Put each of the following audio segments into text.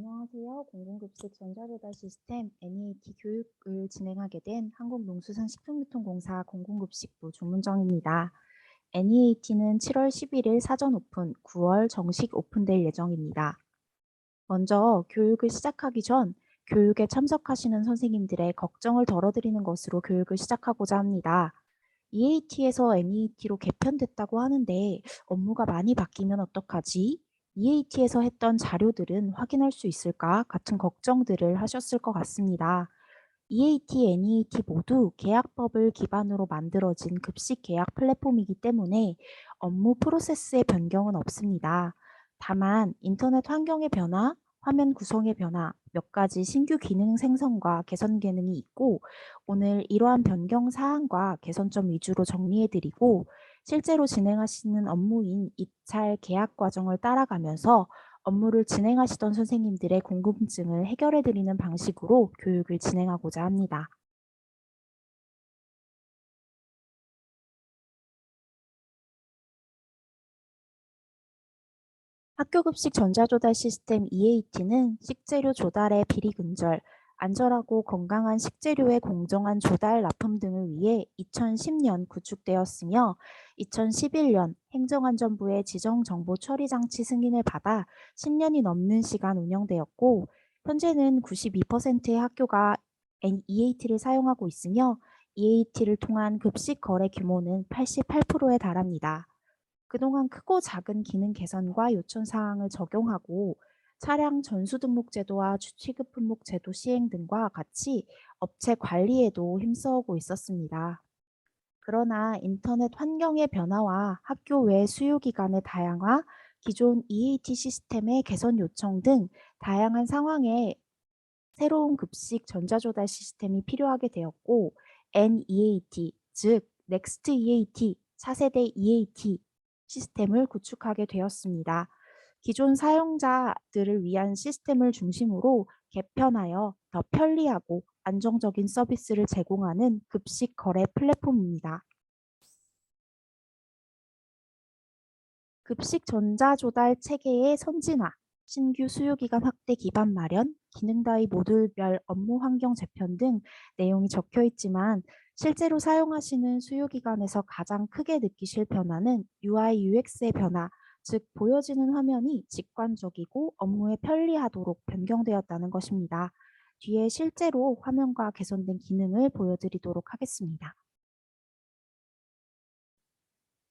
안녕하세요. 공공급식 전자배달 시스템 NEAT 교육을 진행하게 된 한국농수산식품유통공사 공공급식부 조문정입니다. NEAT는 7월 11일 사전 오픈, 9월 정식 오픈될 예정입니다. 먼저 교육을 시작하기 전 교육에 참석하시는 선생님들의 걱정을 덜어드리는 것으로 교육을 시작하고자 합니다. EAT에서 NEAT로 개편됐다고 하는데 업무가 많이 바뀌면 어떡하지? EAT에서 했던 자료들은 확인할 수 있을까? 같은 걱정들을 하셨을 것 같습니다. EAT, NEAT 모두 계약법을 기반으로 만들어진 급식 계약 플랫폼이기 때문에 업무 프로세스의 변경은 없습니다. 다만 인터넷 환경의 변화, 화면 구성의 변화, 몇 가지 신규 기능 생성과 개선 기능이 있고 오늘 이러한 변경 사항과 개선점 위주로 정리해드리고 실제로 진행하시는 업무인 입찰 계약 과정을 따라가면서 업무를 진행하시던 선생님들의 궁금증을 해결해드리는 방식으로 교육을 진행하고자 합니다. 학교급식 전자조달 시스템 EAT는 식재료 조달의 비리 근절, 안전하고 건강한 식재료의 공정한 조달 납품 등을 위해 2010년 구축되었으며 2011년 행정안전부의 지정정보 처리 장치 승인을 받아 10년이 넘는 시간 운영되었고 현재는 92%의 학교가 EAT를 사용하고 있으며 EAT를 통한 급식 거래 규모는 88%에 달합니다. 그동안 크고 작은 기능 개선과 요청 사항을 적용하고 차량 전수 등록 제도와 취급 품목 제도 시행 등과 같이 업체 관리에도 힘써오고 있었습니다. 그러나 인터넷 환경의 변화와 학교 외 수요 기관의 다양화, 기존 EAT 시스템의 개선 요청 등 다양한 상황에 새로운 급식 전자조달 시스템이 필요하게 되었고 NEAT, 즉 Next EAT, 차세대 EAT 시스템을 구축하게 되었습니다. 기존 사용자들을 위한 시스템을 중심으로 개편하여 더 편리하고 안정적인 서비스를 제공하는 급식 거래 플랫폼입니다. 급식 전자조달 체계의 선진화, 신규 수요기간 확대 기반 마련, 기능 다이 모듈별 업무 환경 재편 등 내용이 적혀 있지만 실제로 사용하시는 수요기관에서 가장 크게 느끼실 변화는 UI UX의 변화, 즉 보여지는 화면이 직관적이고 업무에 편리하도록 변경되었다는 것입니다. 뒤에 실제로 화면과 개선된 기능을 보여드리도록 하겠습니다.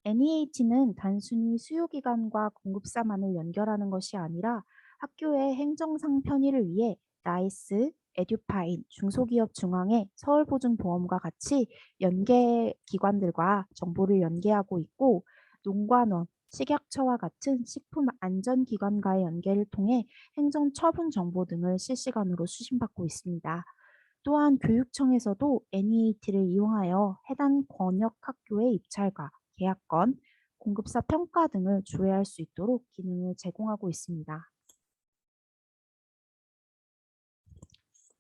NEAT는 단순히 수요기관과 공급사만을 연결하는 것이 아니라 학교의 행정상 편의를 위해 나이스, 에듀파인, 중소기업 중앙회, 서울보증보험과 같이 연계 기관들과 정보를 연계하고 있고 농관원, 식약처와 같은 식품안전기관과의 연계를 통해 행정처분 정보 등을 실시간으로 수신받고 있습니다. 또한 교육청에서도 NEAT를 이용하여 해당 권역 학교의 입찰과 계약건, 공급사 평가 등을 조회할 수 있도록 기능을 제공하고 있습니다.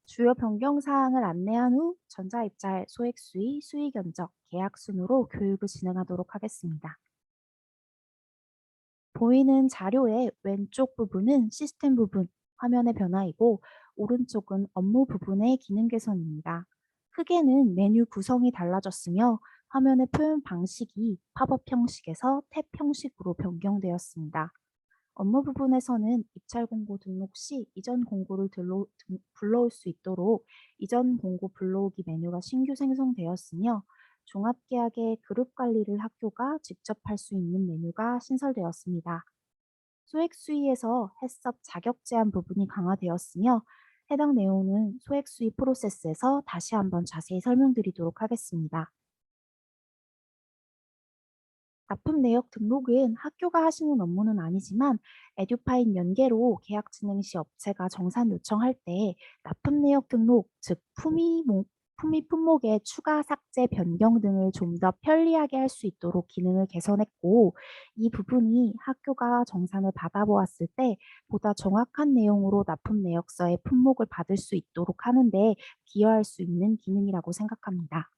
주요 변경 사항을 안내한 후 전자입찰, 소액수의, 수의 견적, 계약 순으로 교육을 진행하도록 하겠습니다. 보이는 자료의 왼쪽 부분은 시스템 부분, 화면의 변화이고 오른쪽은 업무 부분의 기능 개선입니다. 크게는 메뉴 구성이 달라졌으며 화면의 표현 방식이 팝업 형식에서 탭 형식으로 변경되었습니다. 업무 부분에서는 입찰 공고 등록 시 이전 공고를 불러올 수 있도록 이전 공고 불러오기 메뉴가 신규 생성되었으며 종합계약의 그룹 관리를 학교가 직접 할 수 있는 메뉴가 신설되었습니다. 소액 수위에서 해썹 자격 제한 부분이 강화되었으며 해당 내용은 소액 수위 프로세스에서 다시 한번 자세히 설명드리도록 하겠습니다. 납품 내역 등록은 학교가 하시는 업무는 아니지만 에듀파인 연계로 계약 진행 시 업체가 정산 요청할 때 납품 내역 등록, 즉 품위 품목의 추가 삭제 변경 등을 좀 더 편리하게 할 수 있도록 기능을 개선했고 이 부분이 학교가 정산을 받아보았을 때 보다 정확한 내용으로 납품 내역서의 품목을 받을 수 있도록 하는 데 기여할 수 있는 기능이라고 생각합니다.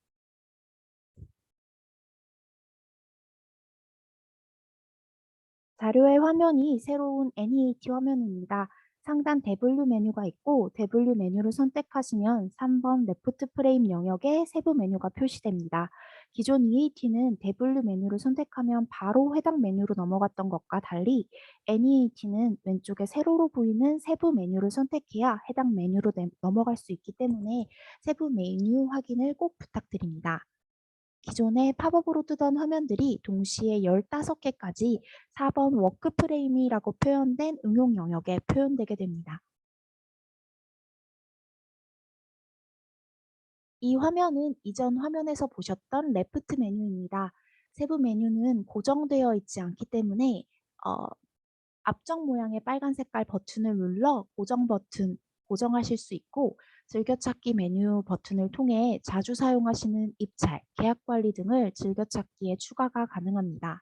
자료의 화면이 새로운 NEAT 화면입니다. 상단 W 메뉴가 있고 W 메뉴를 선택하시면 3번 레프트 프레임 영역에 세부 메뉴가 표시됩니다. 기존 EAT는 W 메뉴를 선택하면 바로 해당 메뉴로 넘어갔던 것과 달리 NEAT는 왼쪽에 세로로 보이는 세부 메뉴를 선택해야 해당 메뉴로 넘어갈 수 있기 때문에 세부 메뉴 확인을 꼭 부탁드립니다. 기존에 팝업으로 뜨던 화면들이 동시에 15개까지 4번 워크 프레임이라고 표현된 응용 영역에 표현되게 됩니다. 이 화면은 이전 화면에서 보셨던 레프트 메뉴입니다. 세부 메뉴는 고정되어 있지 않기 때문에 앞쪽 모양의 빨간 색깔 버튼을 눌러 고정하실 수 있고 즐겨찾기 메뉴 버튼을 통해 자주 사용하시는 입찰, 계약 관리 등을 즐겨찾기에 추가가 가능합니다.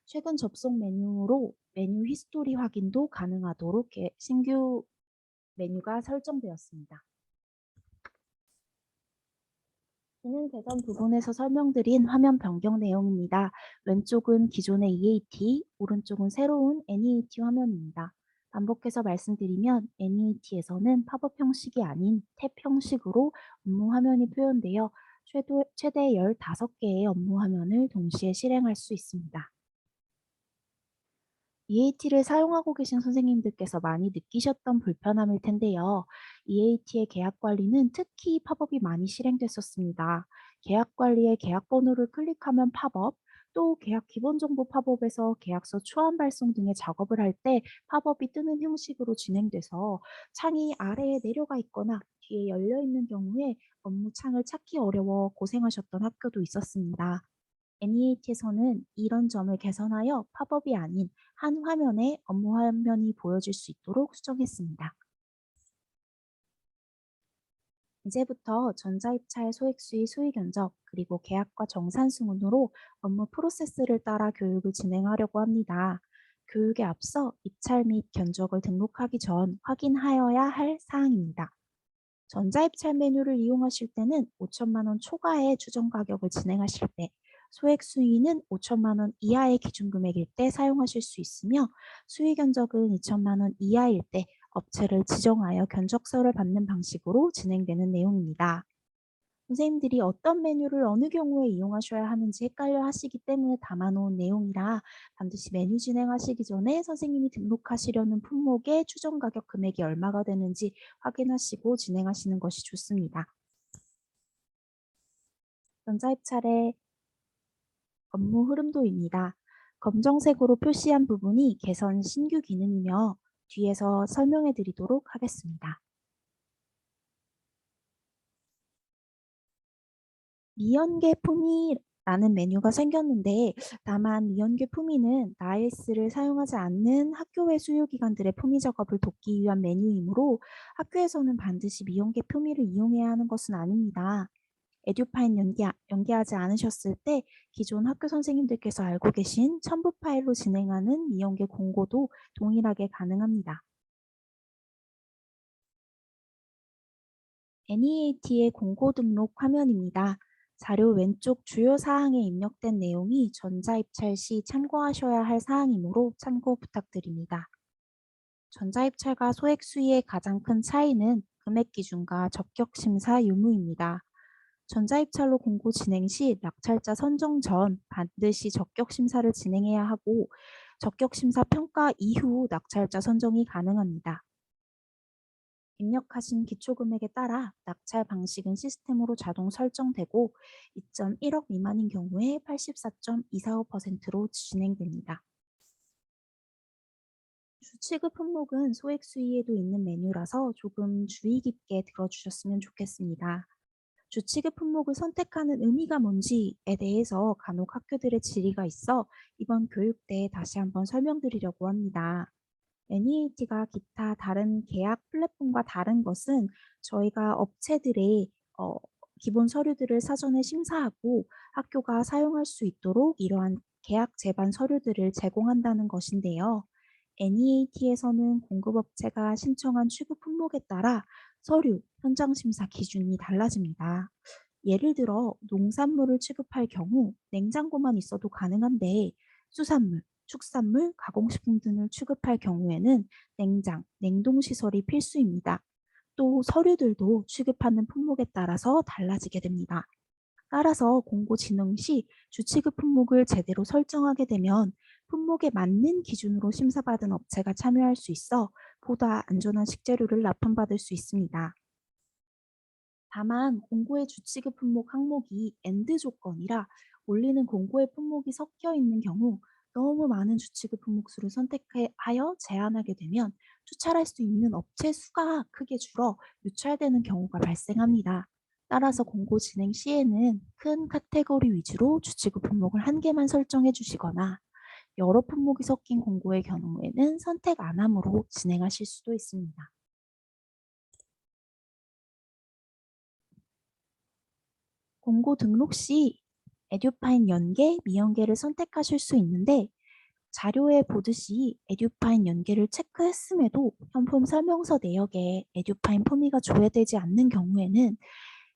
최근 접속 메뉴로 메뉴 히스토리 확인도 가능하도록 신규 메뉴가 설정되었습니다. 기능 개선 부분에서 설명드린 화면 변경 내용입니다. 왼쪽은 기존의 EAT, 오른쪽은 새로운 NEAT 화면입니다. 반복해서 말씀드리면 NEAT에서는 팝업 형식이 아닌 탭 형식으로 업무 화면이 표현되어 최대 15개의 업무 화면을 동시에 실행할 수 있습니다. EAT를 사용하고 계신 선생님들께서 많이 느끼셨던 불편함일 텐데요. EAT의 계약 관리는 특히 팝업이 많이 실행됐었습니다. 계약 관리의 계약 번호를 클릭하면 팝업, 또 계약 기본 정보 팝업에서 계약서 초안 발송 등의 작업을 할 때 팝업이 뜨는 형식으로 진행돼서 창이 아래에 내려가 있거나 뒤에 열려 있는 경우에 업무 창을 찾기 어려워 고생하셨던 학교도 있었습니다. NEAT에서는 이런 점을 개선하여 팝업이 아닌 한 화면에 업무 화면이 보여질 수 있도록 수정했습니다. 이제부터 전자입찰 소액수의 수의 견적 그리고 계약과 정산승으로 업무 프로세스를 따라 교육을 진행하려고 합니다. 교육에 앞서 입찰 및 견적을 등록하기 전 확인하여야 할 사항입니다. 전자입찰 메뉴를 이용하실 때는 5천만 원 초과의 추정 가격을 진행하실 때, 소액 수위는 5천만 원 이하의 기준 금액일 때 사용하실 수 있으며 수위 견적은 2천만 원 이하일 때 업체를 지정하여 견적서를 받는 방식으로 진행되는 내용입니다. 선생님들이 어떤 메뉴를 어느 경우에 이용하셔야 하는지 헷갈려 하시기 때문에 담아놓은 내용이라 반드시 메뉴 진행하시기 전에 선생님이 등록하시려는 품목의 추정 가격 금액이 얼마가 되는지 확인하시고 진행하시는 것이 좋습니다. 전자입찰의 업무 흐름도입니다. 검정색으로 표시한 부분이 개선 신규 기능이며 뒤에서 설명해 드리도록 하겠습니다. 미연계 품위라는 메뉴가 생겼는데 다만 미연계 품위는 나일스를 사용하지 않는 학교의 수요기관들의 품위 작업을 돕기 위한 메뉴이므로 학교에서는 반드시 미연계 품위를 이용해야 하는 것은 아닙니다. 에듀파인 연계하지 않으셨을 때 기존 학교 선생님들께서 알고 계신 첨부 파일로 진행하는 미연계 공고도 동일하게 가능합니다. NEAT의 공고 등록 화면입니다. 자료 왼쪽 주요 사항에 입력된 내용이 전자입찰 시 참고하셔야 할 사항이므로 참고 부탁드립니다. 전자입찰과 소액수의의 가장 큰 차이는 금액 기준과 적격심사 유무입니다. 전자입찰로 공고 진행 시 낙찰자 선정 전 반드시 적격심사를 진행해야 하고 적격심사 평가 이후 낙찰자 선정이 가능합니다. 입력하신 기초금액에 따라 낙찰 방식은 시스템으로 자동 설정되고 2.1억 미만인 경우에 84.245%로 진행됩니다. 주취급 품목은 소액 수위에도 있는 메뉴라서 조금 주의 깊게 들어주셨으면 좋겠습니다. 주취급 품목을 선택하는 의미가 뭔지에 대해서 간혹 학교들의 질의가 있어 이번 교육 때 다시 한번 설명드리려고 합니다. NEAT가 기타 다른 계약 플랫폼과 다른 것은 저희가 업체들의 기본 서류들을 사전에 심사하고 학교가 사용할 수 있도록 이러한 계약 제반 서류들을 제공한다는 것인데요. NEAT에서는 공급업체가 신청한 취급 품목에 따라 서류, 현장 심사 기준이 달라집니다. 예를 들어 농산물을 취급할 경우 냉장고만 있어도 가능한데 수산물, 축산물, 가공식품 등을 취급할 경우에는 냉장, 냉동시설이 필수입니다. 또 서류들도 취급하는 품목에 따라서 달라지게 됩니다. 따라서 공고 진행 시 주취급 품목을 제대로 설정하게 되면 품목에 맞는 기준으로 심사받은 업체가 참여할 수 있어 보다 안전한 식재료를 납품받을 수 있습니다. 다만 공고의 주취급 품목 항목이 엔드 조건이라 올리는 공고의 품목이 섞여 있는 경우 너무 많은 주취급 품목 수를 선택하여 제한하게 되면 추찰할 수 있는 업체 수가 크게 줄어 유찰되는 경우가 발생합니다. 따라서 공고 진행 시에는 큰 카테고리 위주로 주취급 품목을 한 개만 설정해 주시거나 여러 품목이 섞인 공고의 경우에는 선택 안 함으로 진행하실 수도 있습니다. 공고 등록 시 에듀파인 연계, 미연계를 선택하실 수 있는데 자료에 보듯이 에듀파인 연계를 체크했음에도 현품 설명서 내역에 에듀파인 품위가 조회되지 않는 경우에는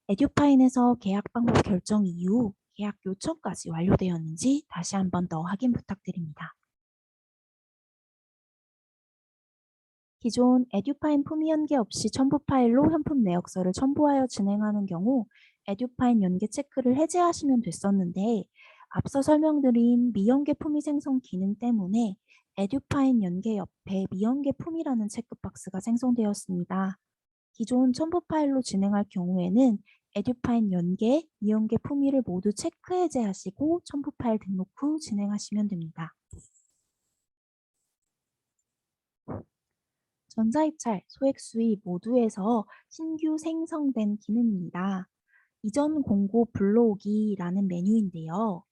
에듀파인에서 계약 방법 결정 이후 계약 요청까지 완료되었는지 다시 한 번 더 확인 부탁드립니다. 기존 에듀파인 품위 연계 없이 첨부 파일로 현품 내역서를 첨부하여 진행하는 경우 에듀파인 연계 체크를 해제하시면 됐었는데 앞서 설명드린 미연계 품위 생성 기능 때문에 에듀파인 연계 옆에 미연계 품위라는 체크박스가 생성되었습니다. 기존 첨부 파일로 진행할 경우에는 에듀파인 연계, 미연계 품위를 모두 체크 해제하시고 첨부 파일 등록 후 진행하시면 됩니다. 전자입찰, 소액수의 모두에서 신규 생성된 기능입니다. 이전 공고 불러오기라는 메뉴인데요.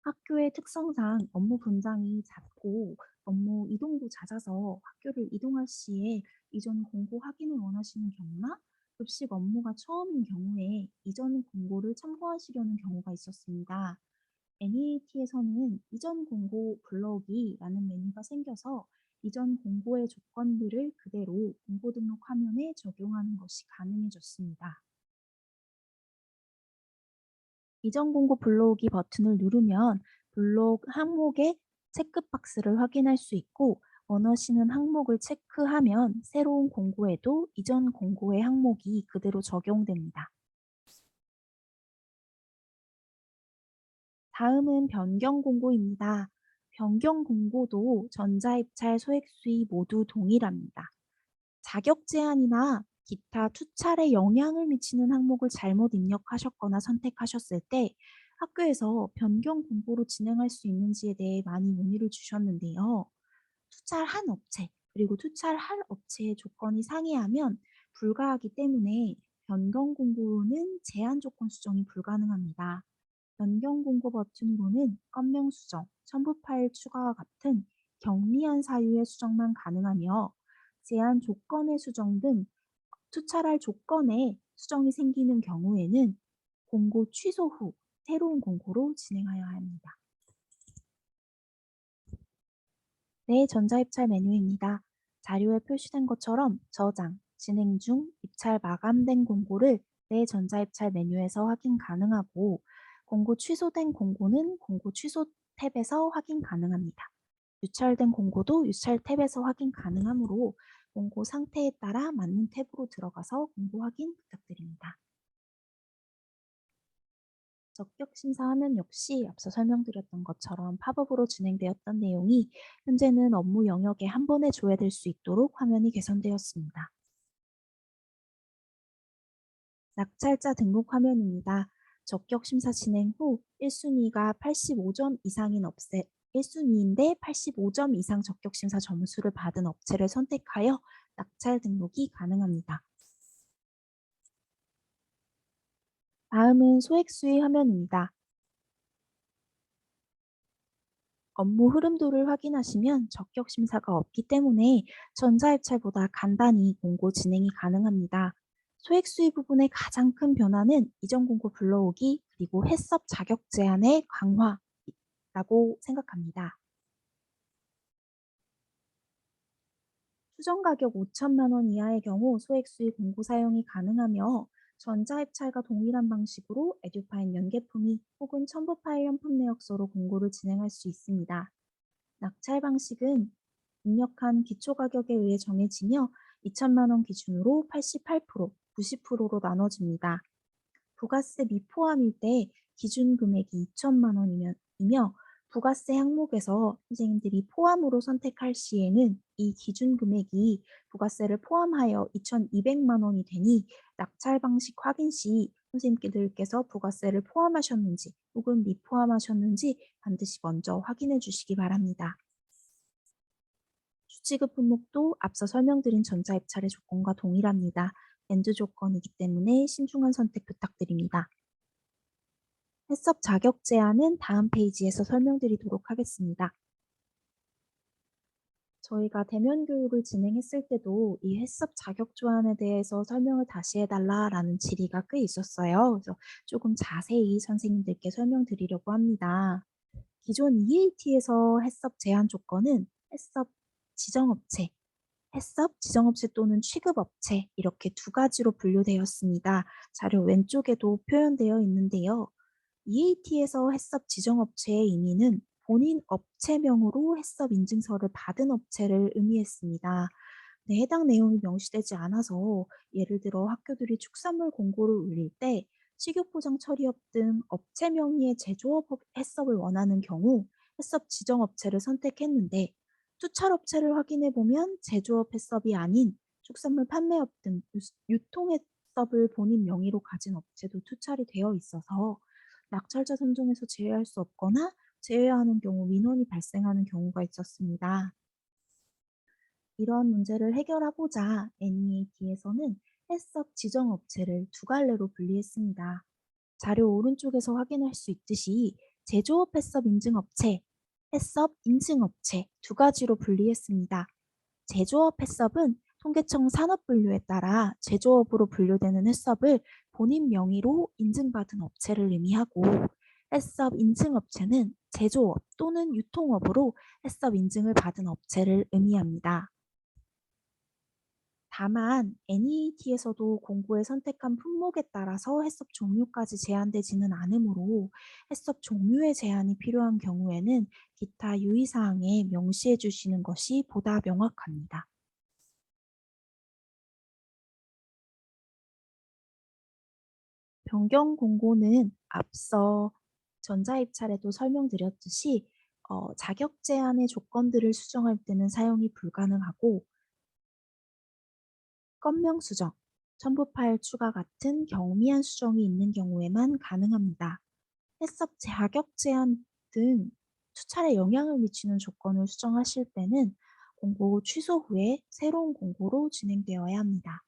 학교의 특성상 업무 분장이 잦고 업무 이동도 잦아서 학교를 이동할 시에 이전 공고 확인을 원하시는 경우나 급식 업무가 처음인 경우에 이전 공고를 참고하시려는 경우가 있었습니다. NEAT에서는 이전 공고 불러오기라는 메뉴가 생겨서 이전 공고의 조건들을 그대로 공고 등록 화면에 적용하는 것이 가능해졌습니다. 이전 공고 불러오기 버튼을 누르면 블록 항목의 체크박스를 확인할 수 있고 원하시는 항목을 체크하면 새로운 공고에도 이전 공고의 항목이 그대로 적용됩니다. 다음은 변경 공고입니다. 변경 공고도 전자입찰, 소액수의 모두 동일합니다. 자격 제한이나 기타 투찰에 영향을 미치는 항목을 잘못 입력하셨거나 선택하셨을 때 학교에서 변경 공고로 진행할 수 있는지에 대해 많이 문의를 주셨는데요. 투찰한 업체 그리고 투찰할 업체의 조건이 상이하면 불가하기 때문에 변경 공고는 제한 조건 수정이 불가능합니다. 변경 공고 버튼으로는 건명 수정, 첨부 파일 추가와 같은 경미한 사유의 수정만 가능하며 제한 조건의 수정 등 투찰할 조건에 수정이 생기는 경우에는 공고 취소 후 새로운 공고로 진행하여야 합니다. 네, 전자입찰 메뉴입니다. 자료에 표시된 것처럼 저장, 진행 중, 입찰 마감된 공고를 내 전자입찰 메뉴에서 확인 가능하고 공고 취소된 공고는 공고 취소 탭에서 확인 가능합니다. 유찰된 공고도 유찰 탭에서 확인 가능하므로 공고 상태에 따라 맞는 탭으로 들어가서 공고 확인 부탁드립니다. 적격 심사 화면 역시 앞서 설명드렸던 것처럼 팝업으로 진행되었던 내용이 현재는 업무 영역에 한 번에 조회될 수 있도록 화면이 개선되었습니다. 낙찰자 등록 화면입니다. 적격 심사 진행 후 1순위가 85점 이상인 업체, 1순위인데 85점 이상 적격 심사 점수를 받은 업체를 선택하여 낙찰 등록이 가능합니다. 다음은 소액수의 화면입니다. 업무 흐름도를 확인하시면 적격 심사가 없기 때문에 전자입찰보다 간단히 공고 진행이 가능합니다. 소액 수입 부분의 가장 큰 변화는 이전 공고 불러오기 그리고 해썹 자격 제한의 강화라고 생각합니다. 수정 가격 5천만 원 이하의 경우 소액 수입 공고 사용이 가능하며 전자입찰과 동일한 방식으로 에듀파인 연계품이 혹은 첨부 파일 현품 내역서로 공고를 진행할 수 있습니다. 낙찰 방식은 입력한 기초가격에 의해 정해지며 2천만 원 기준으로 88%, 90%로 나눠집니다. 부가세 미포함일 때 기준 금액이 2천만 원이며 부가세 항목에서 선생님들이 포함으로 선택할 시에는 이 기준 금액이 부가세를 포함하여 2,200만 원이 되니 낙찰 방식 확인 시 선생님들께서 부가세를 포함하셨는지 혹은 미포함하셨는지 반드시 먼저 확인해 주시기 바랍니다. 수지급 품목도 앞서 설명드린 전자입찰의 조건과 동일합니다. 엔드 조건이기 때문에 신중한 선택 부탁드립니다. 해썹 자격 제한은 다음 페이지에서 설명드리도록 하겠습니다. 저희가 대면 교육을 진행했을 때도 이 해썹 자격 조항에 대해서 설명을 다시 해달라라는 질의가 꽤 있었어요. 그래서 조금 자세히 선생님들께 설명드리려고 합니다. 기존 EAT에서 해썹 제한 조건은 해썹 지정업체, 해썹 지정업체 또는 취급업체 이렇게 두 가지로 분류되었습니다. 자료 왼쪽에도 표현되어 있는데요. EAT에서 해썹 지정업체의 의미는 본인 업체명으로 해썹 인증서를 받은 업체를 의미했습니다. 네, 해당 내용이 명시되지 않아서 예를 들어 학교들이 축산물 공고를 올릴 때 식육포장 처리업 등 업체 명의의 제조업 해썹을 원하는 경우 해썹 지정업체를 선택했는데 투찰업체를 확인해 보면 제조업 해썹이 아닌 축산물 판매업 등 유통해썹을 본인 명의로 가진 업체도 투찰이 되어 있어서 낙찰자 선정에서 제외할 수 없거나 제외하는 경우 민원이 발생하는 경우가 있었습니다. 이러한 문제를 해결하고자 NEAT에서는 해썹 지정업체를 두 갈래로 분리했습니다. 자료 오른쪽에서 확인할 수 있듯이 제조업 해썹 인증업체, 해썹 인증업체 두 가지로 분리했습니다. 제조업 해썹은 통계청 산업분류에 따라 제조업으로 분류되는 해썹을 본인 명의로 인증받은 업체를 의미하고 해썹 인증업체는 제조업 또는 유통업으로 해썹 인증을 받은 업체를 의미합니다. 다만 NEAT에서도 공고에 선택한 품목에 따라서 해썹 종류까지 제한되지는 않으므로 해썹 종류의 제한이 필요한 경우에는 기타 유의사항에 명시해 주시는 것이 보다 명확합니다. 변경 공고는 앞서 전자입찰에도 설명드렸듯이 자격 제한의 조건들을 수정할 때는 사용이 불가능하고 건명 수정, 첨부 파일 추가 같은 경미한 수정이 있는 경우에만 가능합니다. 해썹 자격 제한 등 수차례 영향을 미치는 조건을 수정하실 때는 공고 취소 후에 새로운 공고로 진행되어야 합니다.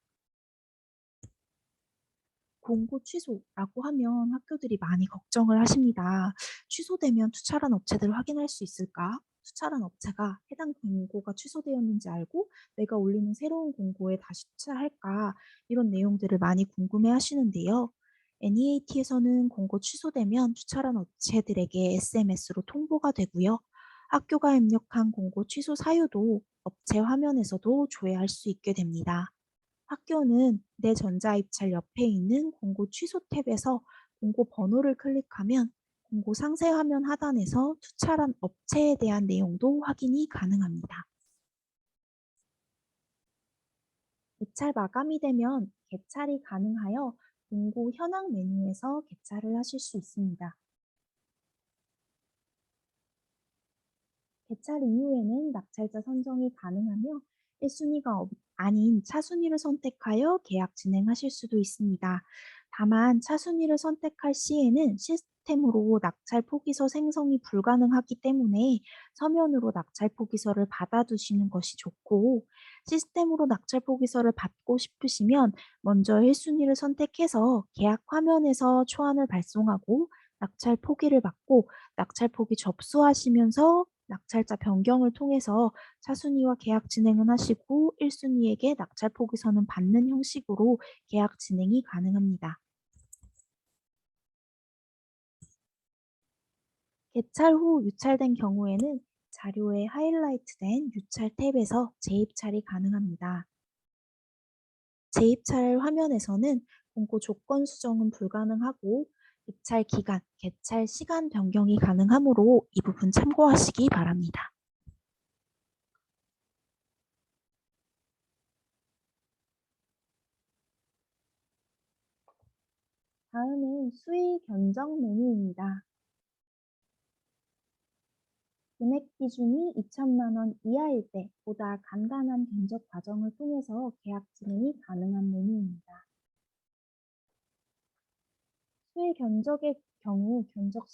공고 취소라고 하면 학교들이 많이 걱정을 하십니다. 취소되면 투찰한 업체들을 확인할 수 있을까? 투찰한 업체가 해당 공고가 취소되었는지 알고 내가 올리는 새로운 공고에 다시 투찰할까? 이런 내용들을 많이 궁금해 하시는데요. NEAT에서는 공고 취소되면 투찰한 업체들에게 SMS로 통보가 되고요. 학교가 입력한 공고 취소 사유도 업체 화면에서도 조회할 수 있게 됩니다. 학교는 내 전자입찰 옆에 있는 공고 취소 탭에서 공고 번호를 클릭하면 공고 상세 화면 하단에서 투찰한 업체에 대한 내용도 확인이 가능합니다. 입찰 마감이 되면 개찰이 가능하여 공고 현황 메뉴에서 개찰을 하실 수 있습니다. 개찰 이후에는 낙찰자 선정이 가능하며 1순위가 아닌 차순위를 선택하여 계약 진행하실 수도 있습니다. 다만 차순위를 선택할 시에는 시스템으로 낙찰 포기서 생성이 불가능하기 때문에 서면으로 낙찰 포기서를 받아두시는 것이 좋고 시스템으로 낙찰 포기서를 받고 싶으시면 먼저 1순위를 선택해서 계약 화면에서 초안을 발송하고 낙찰 포기를 받고 낙찰 포기 접수하시면서 낙찰자 변경을 통해서 차순위와 계약 진행은 하시고 1순위에게 낙찰 포기서는 받는 형식으로 계약 진행이 가능합니다. 개찰 후 유찰된 경우에는 자료에 하이라이트된 유찰 탭에서 재입찰이 가능합니다. 재입찰 화면에서는 공고 조건 수정은 불가능하고 입찰 기간, 개찰 시간 변경이 가능하므로 이 부분 참고하시기 바랍니다. 다음은 수의 견적 메뉴입니다. 금액 기준이 2천만 원 이하일 때 보다 간단한 견적 과정을 통해서 계약 진행이 가능한 메뉴입니다. 수의 견적의 경우 견적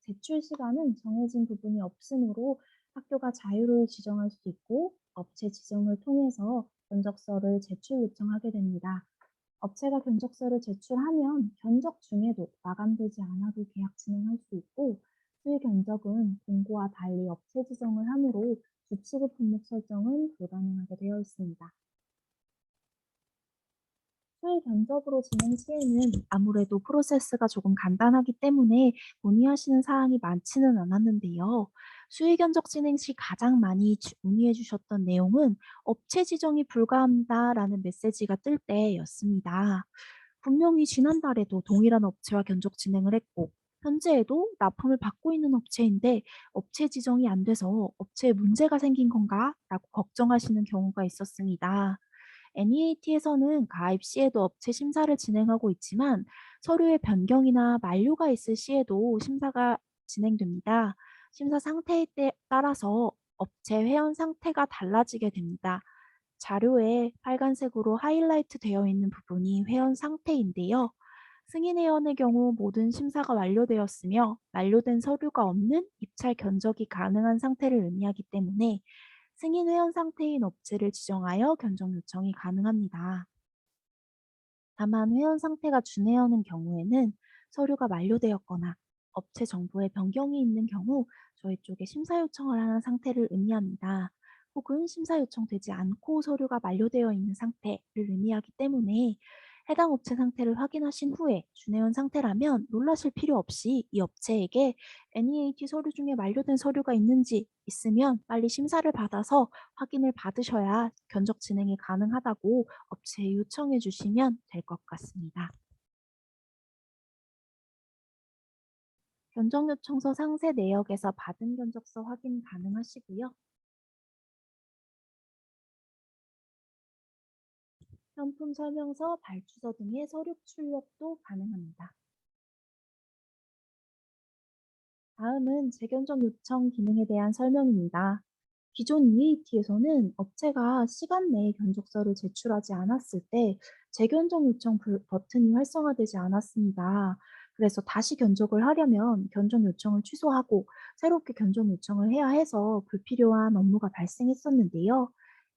제출 시간은 정해진 부분이 없으므로 학교가 자유를 지정할 수 있고 업체 지정을 통해서 견적서를 제출 요청하게 됩니다. 업체가 견적서를 제출하면 견적 중에도 마감되지 않아도 계약 진행할 수 있고 수의 견적은 공고와 달리 업체 지정을 하므로 주치급 품목 설정은 불가능하게 되어 있습니다. 수의 견적으로 진행 시에는 아무래도 프로세스가 조금 간단하기 때문에 문의하시는 사항이 많지는 않았는데요. 수의 견적 진행 시 가장 많이 문의해 주셨던 내용은 업체 지정이 불가합니다라는 메시지가 뜰 때였습니다. 분명히 지난달에도 동일한 업체와 견적 진행을 했고 현재에도 납품을 받고 있는 업체인데 업체 지정이 안 돼서 업체에 문제가 생긴 건가? 라고 걱정하시는 경우가 있었습니다. NEAT에서는 가입 시에도 업체 심사를 진행하고 있지만 서류의 변경이나 만료가 있을 시에도 심사가 진행됩니다. 심사 상태에 따라서 업체 회원 상태가 달라지게 됩니다. 자료에 빨간색으로 하이라이트 되어 있는 부분이 회원 상태인데요. 승인 회원의 경우 모든 심사가 완료되었으며 만료된 서류가 없는 입찰 견적이 가능한 상태를 의미하기 때문에 승인 회원 상태인 업체를 지정하여 견적 요청이 가능합니다. 다만 회원 상태가 준회원인 경우에는 서류가 만료되었거나 업체 정보에 변경이 있는 경우 저희 쪽에 심사 요청을 하는 상태를 의미합니다. 혹은 심사 요청되지 않고 서류가 만료되어 있는 상태를 의미하기 때문에 해당 업체 상태를 확인하신 후에 준회원 상태라면 놀라실 필요 없이 이 업체에게 NEAT 서류 중에 만료된 서류가 있는지 있으면 빨리 심사를 받아서 확인을 받으셔야 견적 진행이 가능하다고 업체에 요청해 주시면 될 것 같습니다. 견적 요청서 상세 내역에서 받은 견적서 확인 가능하시고요. 현품 설명서, 발주서 등의 서류 출력도 가능합니다. 다음은 재견적 요청 기능에 대한 설명입니다. 기존 EAT에서는 업체가 시간 내에 견적서를 제출하지 않았을 때 재견적 요청 버튼이 활성화되지 않았습니다. 그래서 다시 견적을 하려면 견적 요청을 취소하고 새롭게 견적 요청을 해야 해서 불필요한 업무가 발생했었는데요.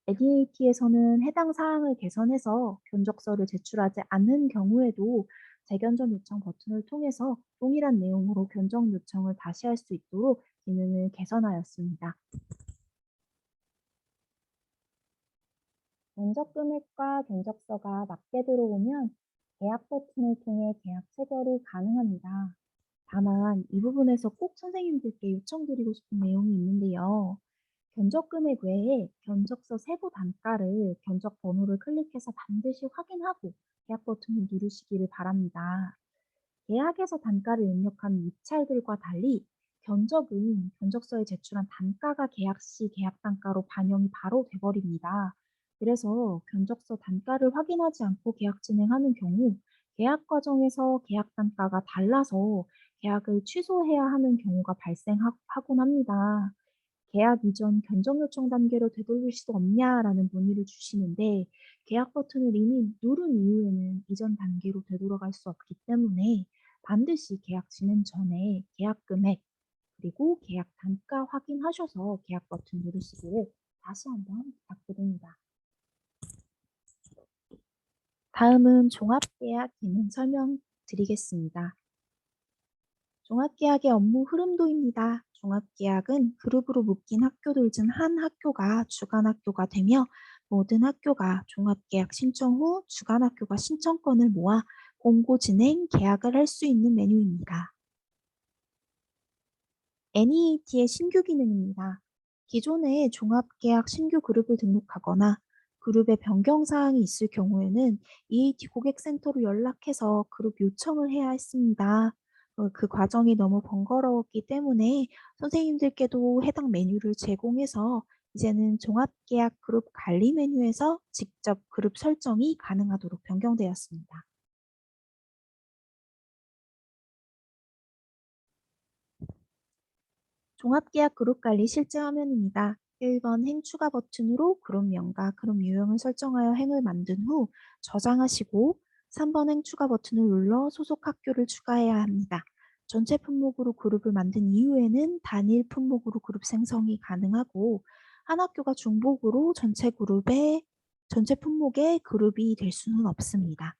NEAT에서는 해당 사항을 개선해서 견적서를 제출하지 않는 경우에도 재견적 요청 버튼을 통해서 동일한 내용으로 견적 요청을 다시 할 수 있도록 기능을 개선하였습니다. 견적 금액과 견적서가 맞게 들어오면 계약 버튼을 통해 계약 체결이 가능합니다. 다만 이 부분에서 꼭 선생님들께 요청드리고 싶은 내용이 있는데요. 견적 금액 외에 견적서 세부 단가를 견적 번호를 클릭해서 반드시 확인하고 계약 버튼을 누르시기를 바랍니다. 계약에서 단가를 입력한 입찰들과 달리 견적은 견적서에 제출한 단가가 계약 시 계약 단가로 반영이 바로 돼버립니다. 그래서 견적서 단가를 확인하지 않고 계약 진행하는 경우 계약 과정에서 계약 단가가 달라서 계약을 취소해야 하는 경우가 발생하곤 합니다. 계약 이전 견적 요청 단계로 되돌릴 수 없냐라는 문의를 주시는데 계약 버튼을 이미 누른 이후에는 이전 단계로 되돌아갈 수 없기 때문에 반드시 계약 진행 전에 계약 금액 그리고 계약 단가 확인하셔서 계약 버튼 누르시기를 다시 한번 부탁드립니다. 다음은 종합계약 기능 설명드리겠습니다. 종합계약의 업무 흐름도입니다. 종합계약은 그룹으로 묶인 학교들 중 한 학교가 주간학교가 되며 모든 학교가 종합계약 신청 후 주간학교가 신청권을 모아 공고 진행 계약을 할 수 있는 메뉴입니다. NEAT의 신규 기능입니다. 기존에 종합계약 신규 그룹을 등록하거나 그룹에 변경 사항이 있을 경우에는 EAT 고객센터로 연락해서 그룹 요청을 해야 했습니다. 그 과정이 너무 번거로웠기 때문에 선생님들께도 해당 메뉴를 제공해서 이제는 종합계약 그룹 관리 메뉴에서 직접 그룹 설정이 가능하도록 변경되었습니다. 종합계약 그룹관리 실제 화면입니다. 1번 행 추가 버튼으로 그룹명과 그룹 유형을 설정하여 행을 만든 후 저장하시고 3번 행 추가 버튼을 눌러 소속 학교를 추가해야 합니다. 전체 품목으로 그룹을 만든 이후에는 단일 품목으로 그룹 생성이 가능하고 한 학교가 중복으로 전체 품목의 그룹이 될 수는 없습니다.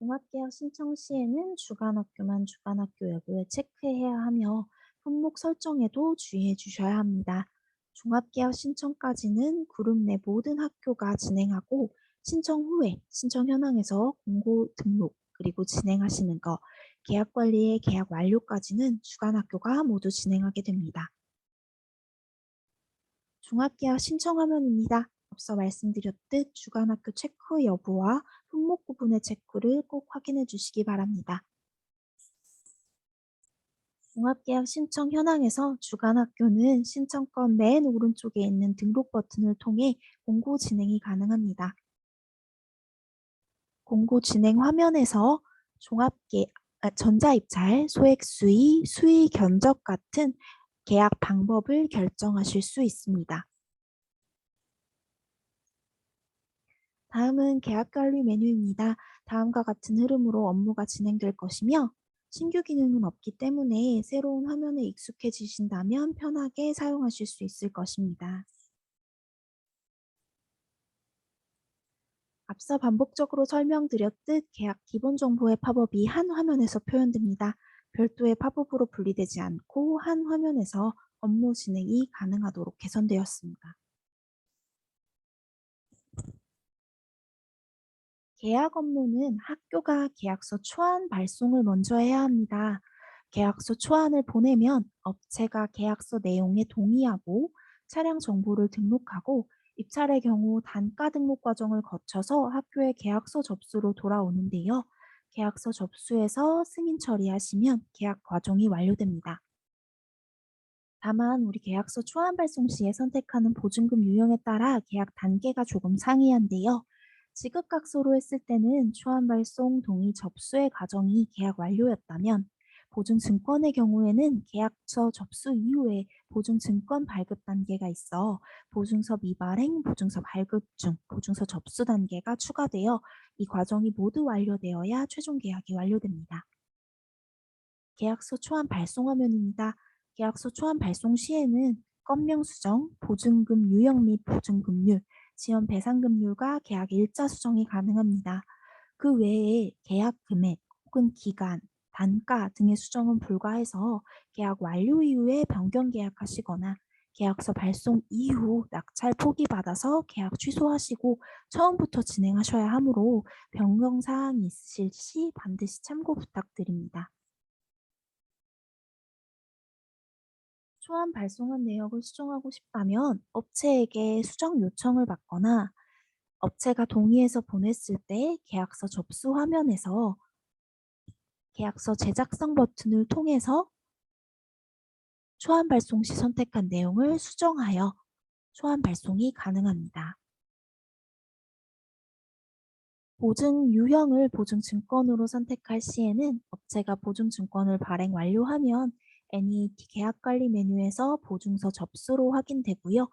종합계약 신청 시에는 주간학교만 주간학교 여부에 체크해야 하며 품목 설정에도 주의해 주셔야 합니다. 종합계약 신청까지는 그룹 내 모든 학교가 진행하고 신청 후에 신청 현황에서 공고 등록 그리고 진행하시는 거, 계약 관리의 계약 완료까지는 주간학교가 모두 진행하게 됩니다. 종합계약 신청 화면입니다. 앞서 말씀드렸듯 주간학교 체크 여부와 품목 구분의 체크를 꼭 확인해 주시기 바랍니다. 종합계약 신청 현황에서 주간학교는 신청건 맨 오른쪽에 있는 등록 버튼을 통해 공고 진행이 가능합니다. 공고 진행 화면에서 전자입찰, 소액수의, 수의 견적 같은 계약 방법을 결정하실 수 있습니다. 다음은 계약관리 메뉴입니다. 다음과 같은 흐름으로 업무가 진행될 것이며 신규 기능은 없기 때문에 새로운 화면에 익숙해지신다면 편하게 사용하실 수 있을 것입니다. 앞서 반복적으로 설명드렸듯 계약 기본 정보의 팝업이 한 화면에서 표현됩니다. 별도의 팝업으로 분리되지 않고 한 화면에서 업무 진행이 가능하도록 개선되었습니다. 계약 업무는 학교가 계약서 초안 발송을 먼저 해야 합니다. 계약서 초안을 보내면 업체가 계약서 내용에 동의하고 차량 정보를 등록하고 입찰의 경우 단가 등록 과정을 거쳐서 학교의 계약서 접수로 돌아오는데요. 계약서 접수해서 승인 처리하시면 계약 과정이 완료됩니다. 다만 우리 계약서 초안 발송 시에 선택하는 보증금 유형에 따라 계약 단계가 조금 상이한데요. 지급각서로 했을 때는 초안 발송 동의 접수의 과정이 계약 완료였다면 보증증권의 경우에는 계약서 접수 이후에 보증증권 발급 단계가 있어 보증서 미발행, 보증서 발급 중, 보증서 접수 단계가 추가되어 이 과정이 모두 완료되어야 최종 계약이 완료됩니다. 계약서 초안 발송 화면입니다. 계약서 초안 발송 시에는 건명 수정, 보증금 유형 및 보증금률, 지연 배상금률과 계약 일자 수정이 가능합니다. 그 외에 계약 금액 혹은 기간, 단가 등의 수정은 불가해서 계약 완료 이후에 변경 계약하시거나 계약서 발송 이후 낙찰 포기받아서 계약 취소하시고 처음부터 진행하셔야 하므로 변경 사항이 있으실 시 반드시 참고 부탁드립니다. 초안 발송한 내역을 수정하고 싶다면 업체에게 수정 요청을 받거나 업체가 동의해서 보냈을 때 계약서 접수 화면에서 계약서 제작성 버튼을 통해서 초안 발송 시 선택한 내용을 수정하여 초안 발송이 가능합니다. 보증 유형을 보증증권으로 선택할 시에는 업체가 보증증권을 발행 완료하면 NEAT 계약관리 메뉴에서 보증서 접수로 확인되고요.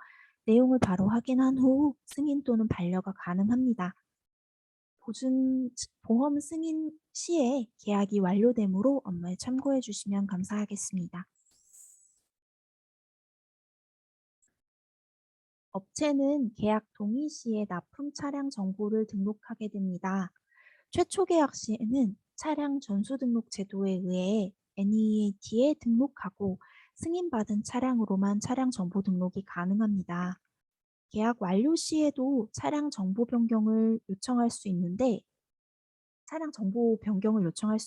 내용을 바로 확인한 후 승인 또는 반려가 가능합니다. 보험 승인 시에 계약이 완료되므로 업무에 참고해 주시면 감사하겠습니다. 업체는 계약 동의 시에 납품 차량 정보를 등록하게 됩니다. 최초 계약 시에는 차량 전수 등록 제도에 의해 NEAT에 등록하고 승인받은 차량으로만 차량 정보 등록이 가능합니다. 계약 완료 시에도 차량 정보 변경을 요청할 수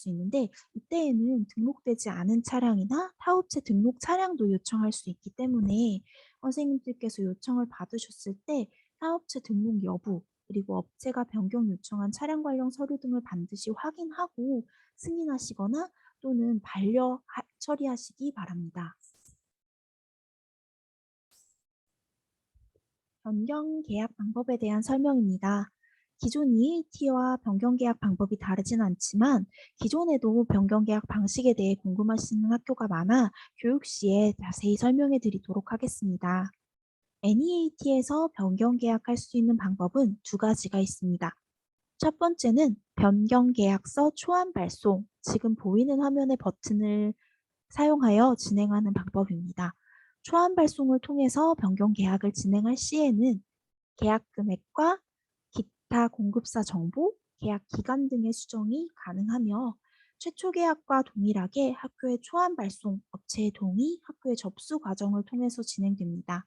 있는데 이때에는 등록되지 않은 차량이나 타업체 등록 차량도 요청할 수 있기 때문에 선생님들께서 요청을 받으셨을 때 타업체 등록 여부 그리고 업체가 변경 요청한 차량 관련 서류 등을 반드시 확인하고 승인하시거나 또는 반려 처리하시기 바랍니다. 변경 계약 방법에 대한 설명입니다. 기존 EAT와 변경계약 방법이 다르진 않지만 기존에도 변경계약 방식에 대해 궁금하시는 학교가 많아 교육 시에 자세히 설명해 드리도록 하겠습니다. NEAT에서 변경계약할 수 있는 방법은 두 가지가 있습니다. 첫 번째는 변경계약서 초안 발송, 지금 보이는 화면의 버튼을 사용하여 진행하는 방법입니다. 초안 발송을 통해서 변경계약을 진행할 시에는 계약 금액과 기타 공급사 정보, 계약 기간 등의 수정이 가능하며 최초 계약과 동일하게 학교의 초안 발송, 업체의 동의, 학교의 접수 과정을 통해서 진행됩니다.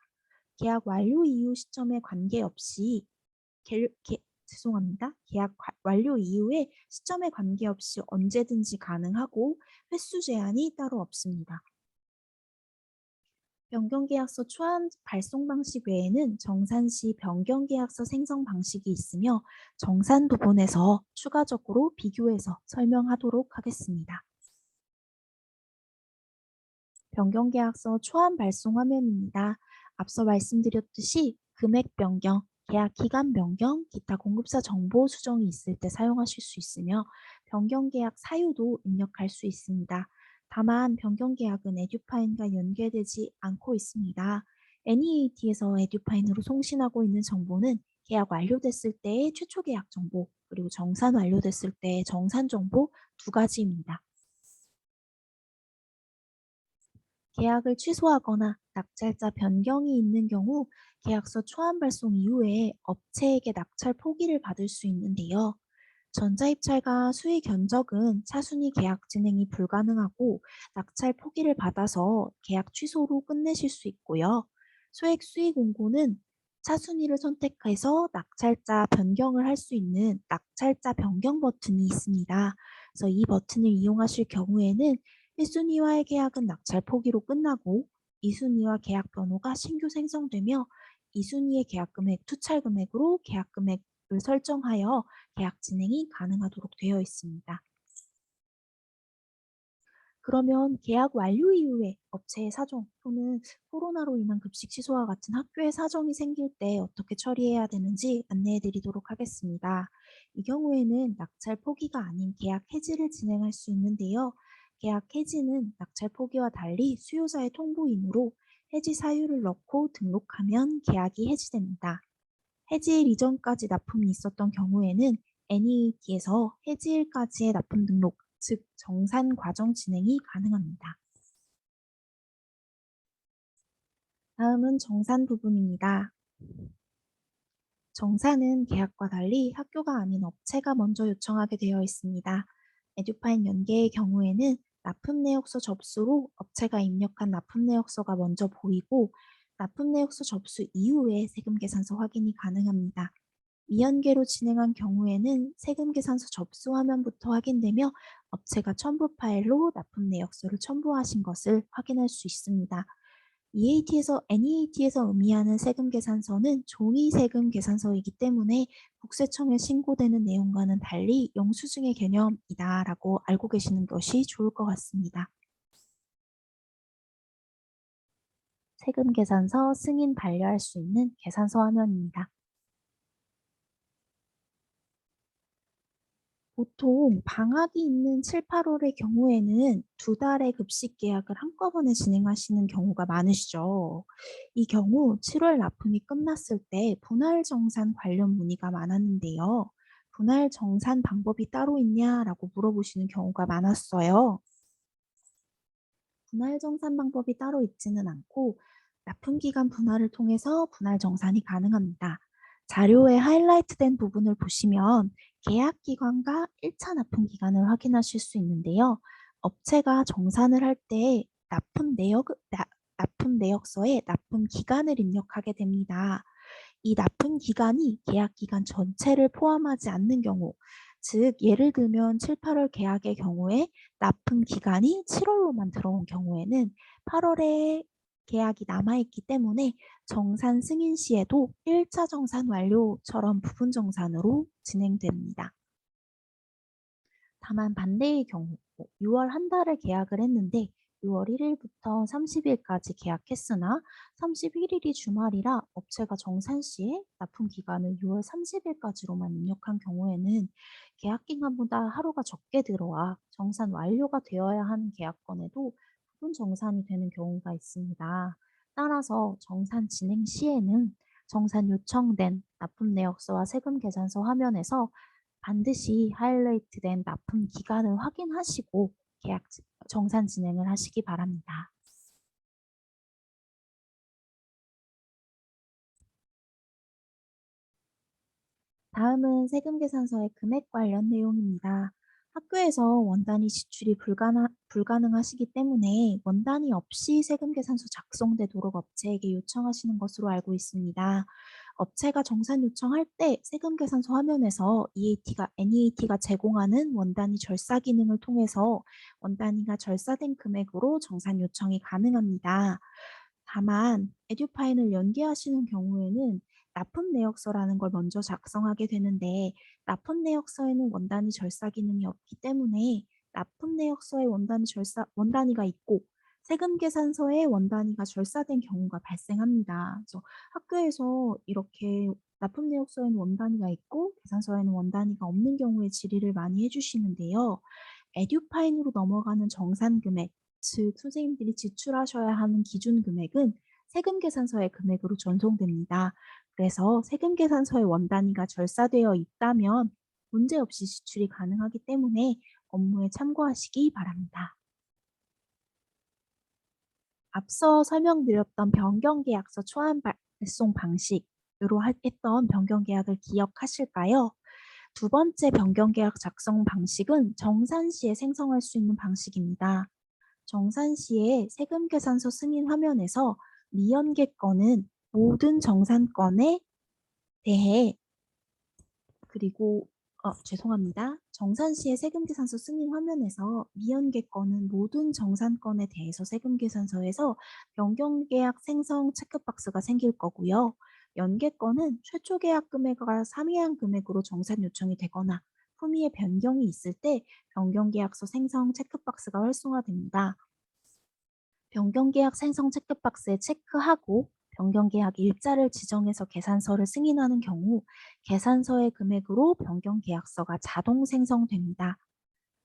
계약 완료 이후 시점에 관계없이 계약 완료 이후에 시점에 관계없이 언제든지 가능하고 횟수 제한이 따로 없습니다. 변경계약서 초안 발송 방식 외에는 정산 시 변경계약서 생성 방식이 있으며 정산 부분에서 추가적으로 비교해서 설명하도록 하겠습니다. 변경계약서 초안 발송 화면입니다. 앞서 말씀드렸듯이 금액 변경, 계약 기간 변경, 기타 공급사 정보 수정이 있을 때 사용하실 수 있으며 변경계약 사유도 입력할 수 있습니다. 다만 변경계약은 에듀파인과 연계되지 않고 있습니다. NEAT에서 에듀파인으로 송신하고 있는 정보는 계약 완료됐을 때의 최초 계약 정보, 그리고 정산 완료됐을 때의 정산 정보 두 가지입니다. 계약을 취소하거나 낙찰자 변경이 있는 경우 계약서 초안 발송 이후에 업체에게 낙찰 포기를 받을 수 있는데요. 전자입찰과 수의 견적은 차순위 계약 진행이 불가능하고 낙찰 포기를 받아서 계약 취소로 끝내실 수 있고요. 소액 수의 공고는 차순위를 선택해서 낙찰자 변경을 할 수 있는 낙찰자 변경 버튼이 있습니다. 그래서 이 버튼을 이용하실 경우에는 1순위와의 계약은 낙찰 포기로 끝나고 2순위와 계약 번호가 신규 생성되며 2순위의 계약 금액, 투찰 금액으로 계약 금액을 설정하여 계약 진행이 가능하도록 되어 있습니다. 그러면 계약 완료 이후에 업체의 사정 또는 코로나로 인한 급식 취소와 같은 학교의 사정이 생길 때 어떻게 처리해야 되는지 안내해 드리도록 하겠습니다. 이 경우에는 낙찰 포기가 아닌 계약 해지를 진행할 수 있는데요. 계약 해지는 낙찰 포기와 달리 수요자의 통보이므로 해지 사유를 넣고 등록하면 계약이 해지됩니다. 해지일 이전까지 납품이 있었던 경우에는 NEAT에서 해지일까지의 납품 등록, 즉 정산 과정 진행이 가능합니다. 다음은 정산 부분입니다. 정산은 계약과 달리 학교가 아닌 업체가 먼저 요청하게 되어 있습니다. 에듀파인 연계의 경우에는 납품 내역서 접수로 업체가 입력한 납품 내역서가 먼저 보이고 납품 내역서 접수 이후에 세금 계산서 확인이 가능합니다. 미연계로 진행한 경우에는 세금 계산서 접수 화면부터 확인되며 업체가 첨부 파일로 납품 내역서를 첨부하신 것을 확인할 수 있습니다. NEAT에서 의미하는 세금 계산서는 종이 세금 계산서이기 때문에 국세청에 신고되는 내용과는 달리 영수증의 개념이다라고 알고 계시는 것이 좋을 것 같습니다. 세금 계산서 승인 반려할 수 있는 계산서 화면입니다. 보통 방학이 있는 7, 8월의 경우에는 두 달의 급식 계약을 한꺼번에 진행하시는 경우가 많으시죠. 이 경우 7월 납품이 끝났을 때 분할 정산 관련 문의가 많았는데요. 분할 정산 방법이 따로 있냐라고 물어보시는 경우가 많았어요. 분할 정산 방법이 따로 있지는 않고 납품 기간 분할을 통해서 분할 정산이 가능합니다. 자료에 하이라이트된 부분을 보시면 계약 기간과 1차 납품 기간을 확인하실 수 있는데요. 업체가 정산을 할 때 납품 내역서에 납품 기간을 입력하게 됩니다. 이 납품 기간이 계약 기간 전체를 포함하지 않는 경우, 즉 예를 들면 7, 8월 계약의 경우에 납품 기간이 7월로만 들어온 경우에는 8월에 계약이 남아있기 때문에 정산 승인 시에도 1차 정산 완료처럼 부분 정산으로 진행됩니다. 다만 반대의 경우 6월 한 달을 계약을 했는데 6월 1일부터 30일까지 계약했으나 31일이 주말이라 업체가 정산 시에 납품 기간을 6월 30일까지로만 입력한 경우에는 계약 기간보다 하루가 적게 들어와 정산 완료가 되어야 하는 계약건에도 부분 정산이 되는 경우가 있습니다. 따라서 정산 진행 시에는 정산 요청된 납품 내역서와 세금 계산서 화면에서 반드시 하이라이트된 납품 기간을 확인하시고 계약 정산 진행을 하시기 바랍니다. 다음은 세금 계산서의 금액 관련 내용입니다. 학교에서 원단위 지출이 불가능하시기 때문에 원단위 없이 세금 계산서 작성되도록 업체에게 요청하시는 것으로 알고 있습니다. 업체가 정산 요청할 때 세금 계산서 화면에서 NEAT가 제공하는 원단위 절사 기능을 통해서 원단위가 절사된 금액으로 정산 요청이 가능합니다. 다만 에듀파인을 연계하시는 경우에는 납품 내역서라는 걸 먼저 작성하게 되는데 납품 내역서에는 원단위 절사 기능이 없기 때문에 납품 내역서에 원단위가 있고 세금 계산서에 원단위가 절사된 경우가 발생합니다. 그래서 학교에서 이렇게 납품 내역서에는 원단위가 있고 계산서에는 원단위가 없는 경우에 질의를 많이 해주시는데요. 에듀파인으로 넘어가는 정산 금액, 즉 선생님들이 지출하셔야 하는 기준 금액은 세금 계산서의 금액으로 전송됩니다. 그래서 세금 계산서에 원단위가 절사되어 있다면 문제없이 지출이 가능하기 때문에 업무에 참고하시기 바랍니다. 앞서 설명드렸던 변경계약서 초안 발송 방식으로 했던 변경계약을 기억하실까요? 두 번째 변경계약 작성 방식은 정산시에 생성할 수 있는 방식입니다. 정산시에 세금계산서 승인 화면에서 미연계 건은 모든 정산건에 대해 그리고 죄송합니다. 정산시의 세금계산서 승인 화면에서 미연계 건은 모든 정산건에 대해서 세금계산서에서 변경계약 생성 체크박스가 생길 거고요. 연계 건은 최초 계약 금액과 상회한 금액으로 정산 요청이 되거나 품위의 변경이 있을 때 변경계약서 생성 체크박스가 활성화됩니다. 변경계약 생성 체크박스에 체크하고 변경계약 일자를 지정해서 계산서를 승인하는 경우 계산서의 금액으로 변경계약서가 자동 생성됩니다.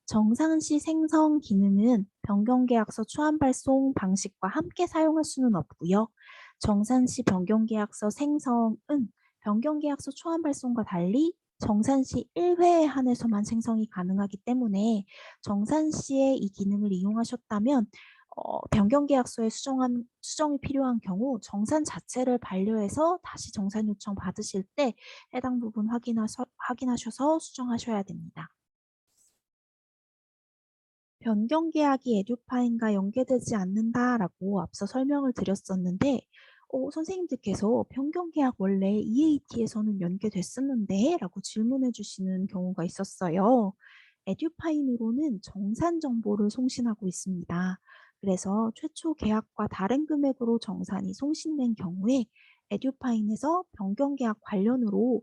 정산시 생성 기능은 변경계약서 초안 발송 방식과 함께 사용할 수는 없고요. 정산시 변경계약서 생성은 변경계약서 초안 발송과 달리 정산시 1회에 한해서만 생성이 가능하기 때문에 정산시에 이 기능을 이용하셨다면 변경계약서에 수정이 필요한 경우 정산 자체를 반려해서 다시 정산 요청 받으실 때 해당 부분 확인하셔서 수정하셔야 됩니다. 변경계약이 에듀파인과 연계되지 않는다라고 앞서 설명을 드렸었는데 선생님들께서 변경계약 원래 EAT에서는 연계됐었는데 라고 질문해 주시는 경우가 있었어요. 에듀파인으로는 정산 정보를 송신하고 있습니다. 그래서 최초 계약과 다른 금액으로 정산이 송신된 경우에 에듀파인에서 변경계약 관련으로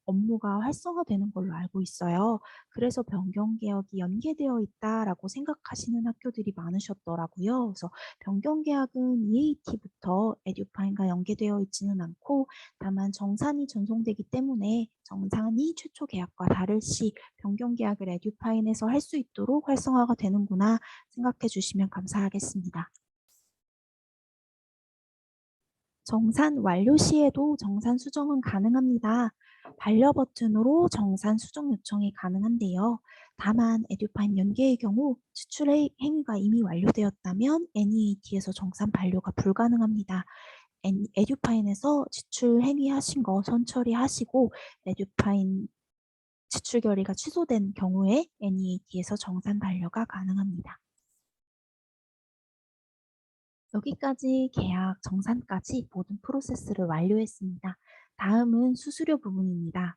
업무가 활성화되는 걸로 알고 있어요. 그래서 변경계약이 연계되어 있다라고 생각하시는 학교들이 많으셨더라고요. 그래서 변경계약은 EAT부터 에듀파인과 연계되어 있지는 않고 다만 정산이 전송되기 때문에 정산이 최초 계약과 다를 시 변경계약을 에듀파인에서 할 수 있도록 활성화가 되는구나 생각해 주시면 감사하겠습니다. 정산 완료 시에도 정산 수정은 가능합니다. 반려 버튼으로 정산 수정 요청이 가능한데요. 다만 에듀파인 연계의 경우 지출 행위가 이미 완료되었다면 NEAT에서 정산 반려가 불가능합니다. 에듀파인에서 지출 행위하신 거 선처리하시고 에듀파인 지출 결의가 취소된 경우에 NEAT에서 정산 반려가 가능합니다. 여기까지 계약 정산까지 모든 프로세스를 완료했습니다. 다음은 수수료 부분입니다.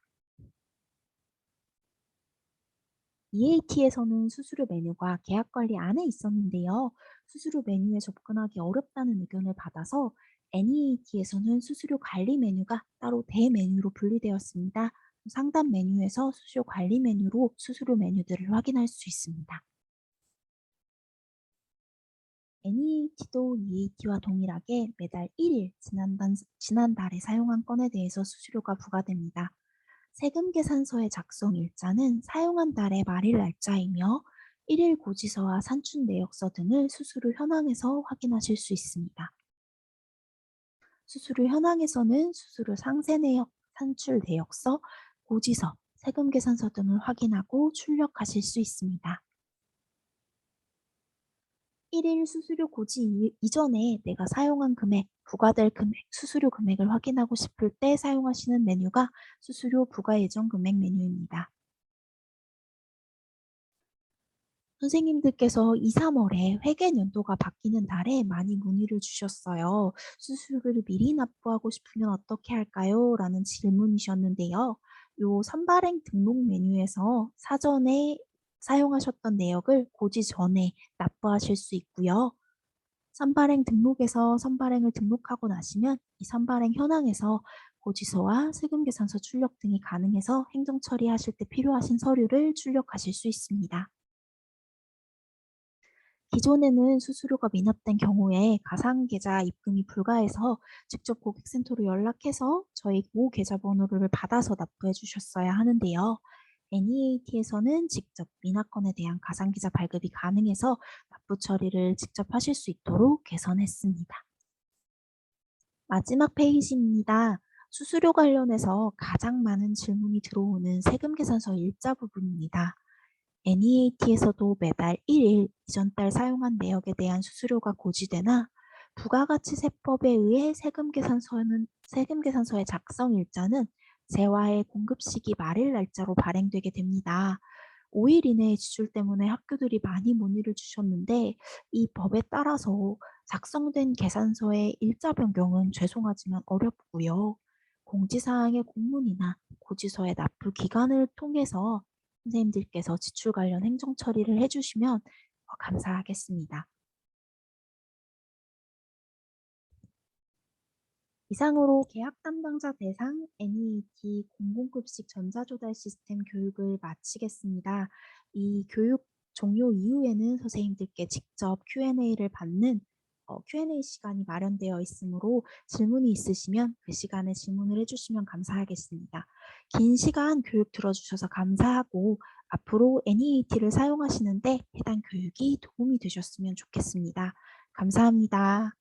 EAT에서는 수수료 메뉴가 계약 관리 안에 있었는데요. 수수료 메뉴에 접근하기 어렵다는 의견을 받아서 NEAT에서는 수수료 관리 메뉴가 따로 대메뉴로 분리되었습니다. 상단 메뉴에서 수수료 관리 메뉴로 수수료 메뉴들을 확인할 수 있습니다. NEAT도 EAT와 동일하게 매달 1일 지난달에 사용한 건에 대해서 수수료가 부과됩니다. 세금 계산서의 작성 일자는 사용한 달의 말일 날짜이며 1일 고지서와 산출 내역서 등을 수수료 현황에서 확인하실 수 있습니다. 수수료 현황에서는 수수료 상세 내역, 산출 내역서, 고지서, 세금 계산서 등을 확인하고 출력하실 수 있습니다. 1일 수수료 고지 이전에 내가 사용한 금액, 부과될 금액, 수수료 금액을 확인하고 싶을 때 사용하시는 메뉴가 수수료 부과 예정 금액 메뉴입니다. 선생님들께서 2, 3월에 회계 연도가 바뀌는 달에 많이 문의를 주셨어요. 수수료를 미리 납부하고 싶으면 어떻게 할까요? 라는 질문이셨는데요. 요 선발행 등록 메뉴에서 사전에 사용하셨던 내역을 고지 전에 납부하실 수 있고요. 선발행 등록에서 선발행을 등록하고 나시면 이 선발행 현황에서 고지서와 세금계산서 출력 등이 가능해서 행정 처리하실 때 필요하신 서류를 출력하실 수 있습니다. 기존에는 수수료가 미납된 경우에 가상계좌 입금이 불가해서 직접 고객센터로 연락해서 저희 계좌번호를 받아서 납부해 주셨어야 하는데요. NEAT에서는 직접 미납건에 대한 가상계좌 발급이 가능해서 납부 처리를 직접 하실 수 있도록 개선했습니다. 마지막 페이지입니다. 수수료 관련해서 가장 많은 질문이 들어오는 세금계산서 일자 부분입니다. NEAT에서도 매달 1일 이전 달 사용한 내역에 대한 수수료가 고지되나 부가가치세법에 의해 세금계산서의 작성 일자는 재화의 공급 시기 말일 날짜로 발행되게 됩니다. 5일 이내의 지출 때문에 학교들이 많이 문의를 주셨는데 이 법에 따라서 작성된 계산서의 일자 변경은 죄송하지만 어렵고요. 공지사항의 공문이나 고지서의 납부 기간을 통해서 선생님들께서 지출 관련 행정 처리를 해주시면 감사하겠습니다. 이상으로 계약 담당자 대상 NEAT 공공급식 전자조달 시스템 교육을 마치겠습니다. 이 교육 종료 이후에는 선생님들께 직접 Q&A를 받는 Q&A 시간이 마련되어 있으므로 질문이 있으시면 그 시간에 질문을 해주시면 감사하겠습니다. 긴 시간 교육 들어주셔서 감사하고 앞으로 NEAT를 사용하시는데 해당 교육이 도움이 되셨으면 좋겠습니다. 감사합니다.